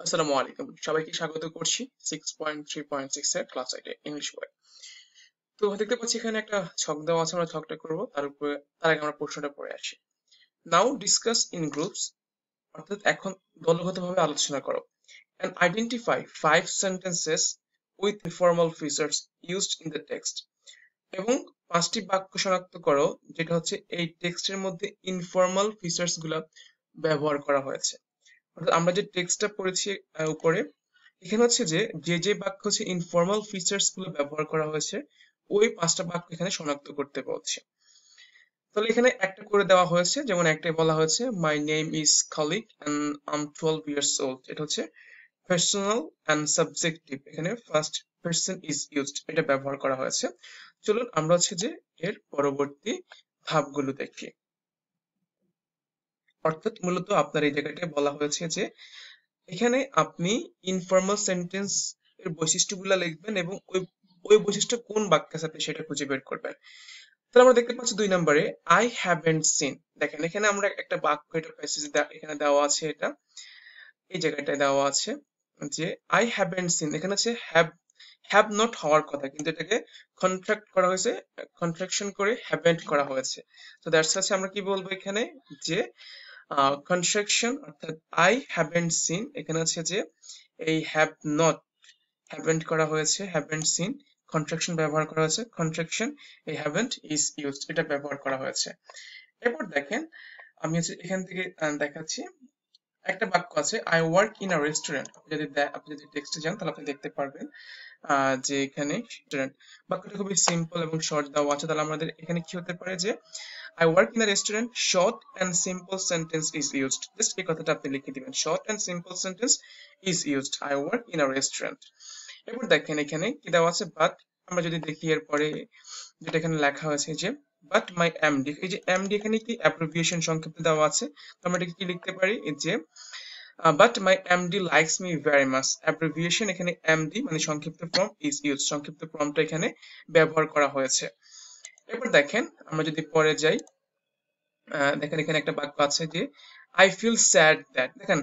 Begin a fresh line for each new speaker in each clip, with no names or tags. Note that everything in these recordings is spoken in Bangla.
আসসালামু আলাইকুম, সবাইকে স্বাগত করছি 6.3.6 এর ক্লাস 8 ইংলিশ বই। তো দেখতে পাচ্ছি এখানে একটা ছক দেওয়া আছে, আমরা ছকটা করব, তার আগে আমরা প্রশ্নটা পড়ে আসি। নাও ডিসকাস ইন গ্রুপস, অর্থাৎ এখন দলগতভাবে আলোচনা করো, and identify 5 sentences with informal features used in the text, এবং 5টি বাক্য শনাক্ত করো যেটা হচ্ছে এই টেক্সটের মধ্যে ইনফর্মাল ফিচার্স গুলা ব্যবহার করা হয়েছে। অর্থাৎ আমরা যে টেক্সটটা পড়েছি উপরে, এখানে হচ্ছে যে যে বাক্য হচ্ছে ইনফর্মাল ফিচার্স গুলো ব্যবহার করা হয়েছে, ওই 5টা বাক্য এখানে শনাক্ত করতে বলছে। তাহলে এখানে একটা করে দেওয়া হয়েছে, যেমন একটাই বলা হয়েছে my name is Khalid and I am 12 years old. এটা হচ্ছে পার্সোনাল এন্ড সাবজেক্টিভ, এখানে ফার্স্ট পারসন ইজ ইউজড, এটা ব্যবহার করা হয়েছে। চলুন আমরা হচ্ছে যে এর পরবর্তী ধাপগুলো দেখি। অর্থাৎ মূলত আপনার এই জায়গাটায় বলা হয়েছে যে এখানে আপনি ইনফর্মাল সেন্টেন্স এর বৈশিষ্ট্যগুলো লিখবেন এবং ওই ওই বৈশিষ্ট্য কোন বাক্যের সাথে সেটা খুঁজে বের করবেন। তাহলে আমরা দেখতে পাচ্ছি 2 নম্বরে আই হ্যাভেন্ট সিন। দেখেন এখানে আমরা একটা বাক্য, এটা প্যাসেজ এখানে দেওয়া আছে, এটা এই জায়গাটায় দেওয়া আছে যে আই হ্যাভেন্ট সিন। এখানে হচ্ছে হ্যাভ নট হওয়ার কথা, কিন্তু এটাকে কন্ট্রাক্ট করা হয়েছে, কন্ট্রাকশন করে হ্যাভেন্ট করা হয়েছে। তো দ্যাটস আছে, আমরা কি বলবো এখানে যে কনস্ট্রাকশন, অর্থাৎ আই হ্যাভেন্ট সিন, এখানে হচ্ছে যে এই হ্যাভ নট হ্যাভেন্ট করা হয়েছে, হ্যাভেন্ট সিন কন্ট্রাকশন ব্যবহার করা হয়েছে, কন্ট্রাকশন এই হ্যাভেন্ট ইজ ইউজড, এটা ব্যবহার করা হয়েছে। এরপর দেখেন আমি হচ্ছে এখান থেকে দেখাচ্ছি একটা বাক্য আছে I work in a restaurant. আপনি যদি টেক্সটে যান তাহলে আপনি দেখতে পারবেন যে এখানে রেস্টুরেন্ট বাক্যটা খুবই সিম্পল এবং শর্ট দেওয়া আছে। তাহলে আমাদের এখানে কি হতে পারে যে I work in a restaurant, short and simple sentence is used. Just এই কথাটা আপনি লিখে দিবেন, short and simple sentence is used. I work in a restaurant. এবার দেখেন এখানে কি দেওয়া আছে বাট। আমরা যদি দেখি এরপরে যেটা এখানে লেখা হয়েছে যে বাট মাই এমডি, এই যে এমডি এখানে কি অ্যাব্রিভিয়েশন সংক্ষিপ্ত দেওয়া আছে। তো আমরা এটাকে কি লিখতে পারি যে but my MD likes me very much. Abbreviation এখানে এমডি মানে সংক্ষিপ্ত ফর্ম ইজ ইউজ, সংক্ষিপ্ত ফর্মটা এখানে ব্যবহার করা হয়েছে। এবার দেখেন আমরা যদি পরে যাই, দেখেন এখানে একটা বাক্য আছে যে আই ফিল স্যাড দ্যাট। দেখেন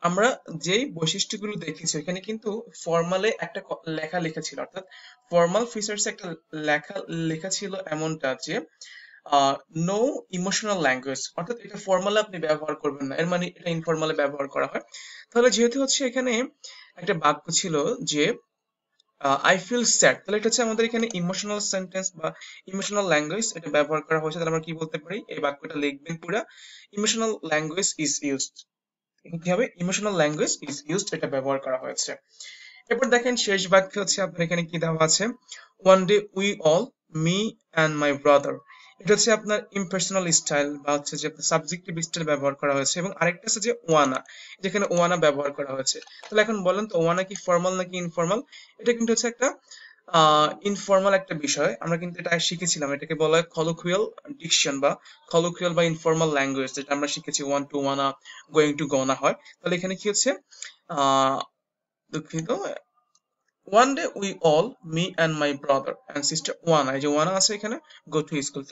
আমরা যেই বৈশিষ্ট্যগুলো দেখেছি এখানে কিন্তু ফর্মালে একটা লেখা লিখেছিল, অর্থাৎ ফর্মাল ফিচার্স একটা লেখা লেখা ছিল এমনটা যে নো ইমোশনাল ল্যাঙ্গুয়েজ, অর্থাৎ এটা ফর্মালে আপনি ব্যবহার করবেন না, এর মানে এটা ইনফর্মালে ব্যবহার করা হয়। তাহলে যেহেতু হচ্ছে এখানে একটা বাক্য ছিল যে আই ফিল স্যাড, তাহলে এটা হচ্ছে আমাদের এখানে ইমোশনাল সেন্টেন্স বা ইমোশনাল ল্যাঙ্গুয়েজ এটা ব্যবহার করা হয়েছে। তাহলে আমরা কি বলতে পারি, এই বাক্যটা লিখবেন পুরা ইমোশনাল ল্যাঙ্গুয়েজ ইজ ইউজড। কি হবে, ইমোশনাল ল্যাঙ্গুয়েজ ইজ ইউজড, এটা ব্যবহার করা হয়েছে। এরপর দেখেন শেষ বাক্য হচ্ছে আপনার এখানে কি দেওয়া আছে one day we all, me and my brother. এটা হচ্ছে আপনার ইমপার্সোনাল স্টাইল বা হচ্ছে যে সাবজেক্টিভ স্টাইল ব্যবহার করা হয়েছে, এবং আরেকটা আছে যে ওয়ানা, যেখানে ওয়ানা ব্যবহার করা হয়েছে। তাহলে এখন বলেন তো ওয়ানা কি ফর্মাল নাকি ইনফর্মাল? এটা কিন্তু হচ্ছে একটা ইনফর্মাল একটা বিষয়, আমরা কিন্তু এটা শিখেছিলাম, এটাকে বলা হয় কলোকুয়াল ডিকশন বা কলোকুয়াল বা ইনফর্মাল ল্যাঙ্গুয়েজ, যেটা আমরা শিখেছি want to wanna, going to gonna হয়। তাহলে এখানে কি হচ্ছে আহ দুঃখিত, one day we all, me and my brother and sister wanna, এই যে ওয়ানা আছে এখানে গো টু স্কুল।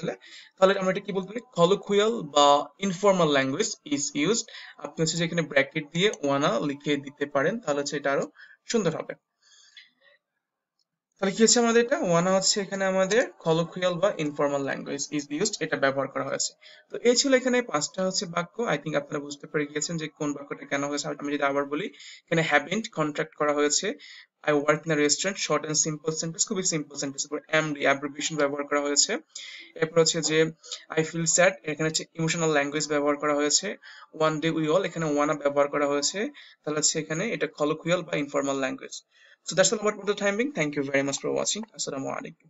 তাহলে আমরা এটা কি বলতে পারি, কলোকুয়াল বা ইনফর্মাল ল্যাঙ্গুয়েজ ইজ ইউজড। আপনি হচ্ছে যে এখানে ব্র্যাকেট দিয়ে ওয়ানা লিখে দিতে পারেন, তাহলে হচ্ছে এটা আরো সুন্দর হবে। তাহলে কি হচ্ছে আমাদের, এটা ওয়ানা হচ্ছে এখানে আমাদের কলোকুয়াল বা ইনফর্মাল ল্যাঙ্গুয়েজ ইজ ইউজড, এটা ব্যবহার করা হয়েছে। তো এই ছিল এখানে 5টা হচ্ছে বাক্য। আই থিঙ্ক আপনারা বুঝতে পেরে গিয়েছেন যে কোন বাক্যটা কেন হয়েছে। আমি যদি আবার বলি, এখানে হ্যাভেন্ট কন্ট্রাক্ট করা হয়েছে, I work in a restaurant short and simple sentence, খুবই সিম্পল সেন্টেন্স, এরপর এমডি অ্যাব্রিভিয়েশন ব্যবহার করা হয়েছে। এরপর হচ্ছে যে আই ফিল স্যাড, এখানে হচ্ছে ইমোশনাল ল্যাঙ্গুয়েজ ব্যবহার করা হয়েছে। ওয়ান ডে উই অল, এখানে ওয়ানা ব্যবহার করা হয়েছে, তাহলে হচ্ছে এখানে এটা কলোকুয়াল বা informal language. So that's all about the time being. Thank you very much for watching. Assalamu alaikum.